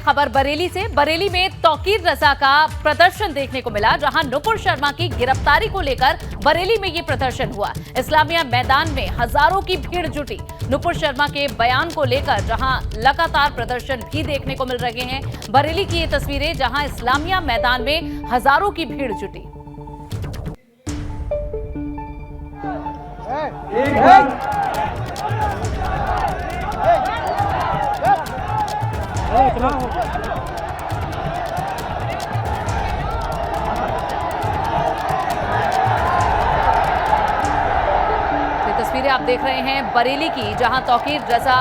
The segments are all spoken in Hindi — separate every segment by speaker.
Speaker 1: खबर बरेली से। बरेली में तौकीर रजा का प्रदर्शन देखने को मिला, जहां नुपुर शर्मा की गिरफ्तारी को लेकर बरेली में ये प्रदर्शन हुआ। इस्लामिया मैदान में हजारों की भीड़ जुटी नुपुर शर्मा के बयान को लेकर, जहां लगातार प्रदर्शन भी देखने को मिल रहे हैं। बरेली की ये तस्वीरें, जहां इस्लामिया मैदान में हजारों की भीड़ जुटी। तस्वीरें आप देख रहे हैं बरेली की, जहां तौकीर रजा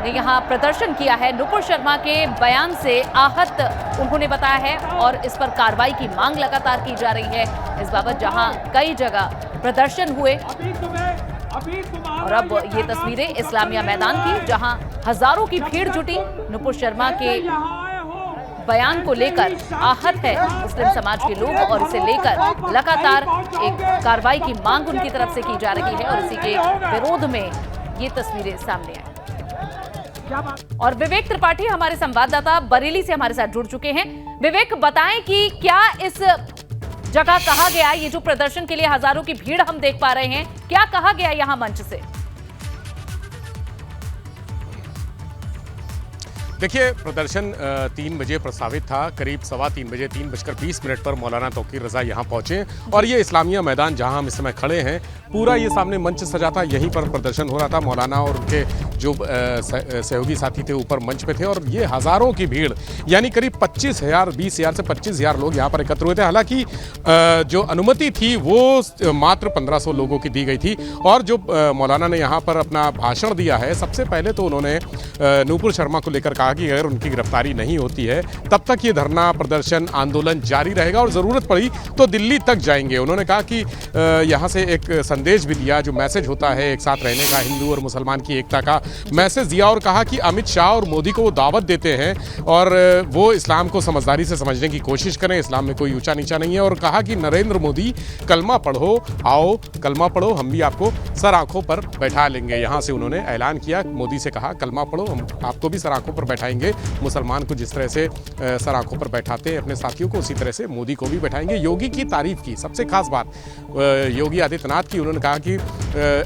Speaker 1: ने यहां प्रदर्शन किया है। नुपुर शर्मा के बयान से आहत उन्होंने बताया है और इस पर कार्रवाई की मांग लगातार की जा रही है। इस बाबत जहां कई जगह प्रदर्शन हुए और अब ये तस्वीरें इस्लामिया मैदान की, जहां हजारों की भीड़ जुटी नुपुर शर्मा के बयान को लेकर। आहत है मुस्लिम समाज के लोग और इसे लेकर लगातार एक कार्रवाई की मांग उनकी तरफ से की जा रही है और इसी के विरोध में ये तस्वीरें सामने आई। और विवेक त्रिपाठी हमारे संवाददाता बरेली से हमारे साथ जुड़ चुके हैं। विवेक, बताएं कि क्या इस जगह कहा गया, ये जो प्रदर्शन के लिए हजारों की भीड़ हम देख पा रहे हैं, क्या कहा गया यहां मंच से?
Speaker 2: देखिए, प्रदर्शन 3 बजे प्रस्तावित था। करीब 3:15 बजे 3:20 पर मौलाना तौकीर रजा यहाँ पहुंचे और ये इस्लामिया मैदान जहां हम इस समय खड़े हैं, पूरा ये सामने मंच सजा था, यहीं पर प्रदर्शन हो रहा था। मौलाना और उनके जो सहयोगी साथी थे ऊपर मंच पे थे और ये हज़ारों की भीड़, यानी करीब 20,000 से 25,000 लोग यहाँ पर एकत्र हुए थे। हालांकि जो अनुमति थी वो मात्र 1500 लोगों की दी गई थी। और जो मौलाना ने यहाँ पर अपना भाषण दिया है, सबसे पहले तो उन्होंने नुपुर शर्मा को लेकर कहा कि अगर उनकी गिरफ्तारी नहीं होती है तब तक ये धरना प्रदर्शन आंदोलन जारी रहेगा और ज़रूरत पड़ी तो दिल्ली तक जाएंगे। उन्होंने कहा कि यहाँ से एक संदेश भी दिया, जो मैसेज होता है एक साथ रहने का, हिंदू और मुसलमान की एकता का मैसेज दिया और कहा कि अमित शाह और मोदी को वो दावत देते हैं और वो इस्लाम को समझदारी से समझने की कोशिश करें, इस्लाम में कोई ऊंचा नीचा नहीं है। और कहा कि नरेंद्र मोदी कलमा पढ़ो, आओ कलमा पढ़ो, हम भी आपको सर आंखों पर बैठा लेंगे। यहाँ से उन्होंने ऐलान किया, मोदी से कहा कलमा पढ़ो, हम आपको भी सर आंखों पर बैठाएंगे। मुसलमान को जिस तरह से सर आंखों पर बैठाते हैं अपने साथियों को, उसी तरह से मोदी को भी बैठाएंगे। योगी की तारीफ की, सबसे खास बात योगी आदित्यनाथ की, उन्होंने कहा कि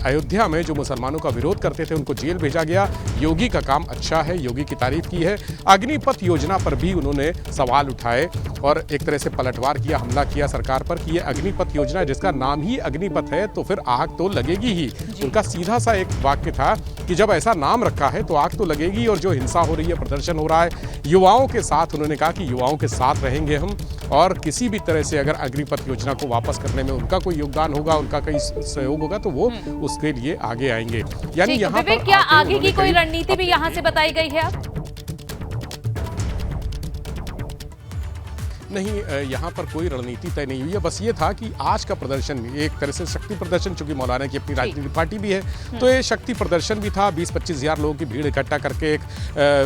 Speaker 2: अयोध्या में जो मुसलमानों का विरोध करते थे उनको जेल भेजा गया, योगी का काम अच्छा है, योगी की तारीफ की है। अग्निपथ योजना पर भी उन्होंने सवाल उठाए और एक तरह से पलटवार किया, हमला किया सरकार पर कि ये अग्निपथ योजना जिसका नाम ही अग्निपथ है तो फिर आग तो लगेगी ही। उनका सीधा सा एक वाक्य था कि जब ऐसा नाम रखा है तो आग तो लगेगी। और जो हिंसा हो रही है, प्रदर्शन हो रहा है युवाओं के साथ, उन्होंने कहा कि युवाओं के साथ रहेंगे हम और किसी भी तरह से अगर अग्निपथ योजना को वापस करने में उनका कोई योगदान होगा, उनका कोई सहयोग होगा तो वो उसके लिए आगे आएंगे। यानी यहाँ पर
Speaker 1: क्या आगे की कोई रणनीति भी यहाँ से बताई गई है?
Speaker 2: नहीं, यहाँ पर कोई रणनीति तय नहीं हुई है। बस ये था कि आज का प्रदर्शन एक तरह से शक्ति प्रदर्शन, चूंकि मौलाना की अपनी राजनीतिक पार्टी भी है तो ये शक्ति प्रदर्शन भी था। 20-25 हज़ार लोगों की भीड़ इकट्ठा करके एक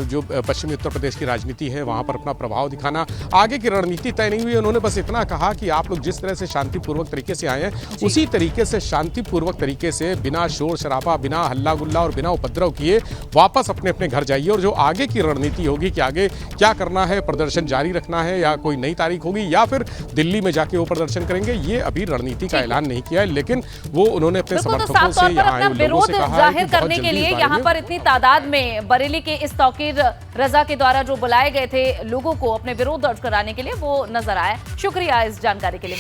Speaker 2: जो पश्चिमी उत्तर प्रदेश की राजनीति है वहाँ पर अपना प्रभाव दिखाना। आगे की रणनीति तय नहीं हुई। उन्होंने बस इतना कहा कि आप लोग जिस तरह से शांतिपूर्वक तरीके से आए हैं उसी तरीके से शांतिपूर्वक तरीके से, बिना शोर शराबा, बिना हल्ला गुल्ला और बिना उपद्रव किए वापस अपने अपने घर जाइए। और जो आगे की रणनीति होगी कि आगे क्या करना है, प्रदर्शन जारी रखना है या कोई नई तारीख होगी या फिर दिल्ली में जाके वो प्रदर्शन करेंगे, ये अभी रणनीति का ऐलान नहीं किया है। लेकिन वो उन्होंने अपने समर्थकों से यहाँ आए लोगों से कहा
Speaker 1: जाहिर करने के लिए यहाँ पर इतनी तादाद में बरेली के इस तौकीर रजा के द्वारा जो बुलाए गए थे लोगों को अपने विरोध दर्ज कराने के लिए, वो नजर आया। शुक्रिया इस जानकारी के लिए।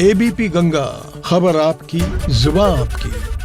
Speaker 3: एबीपी गंगा, खबर आपकी, जुबान आपकी।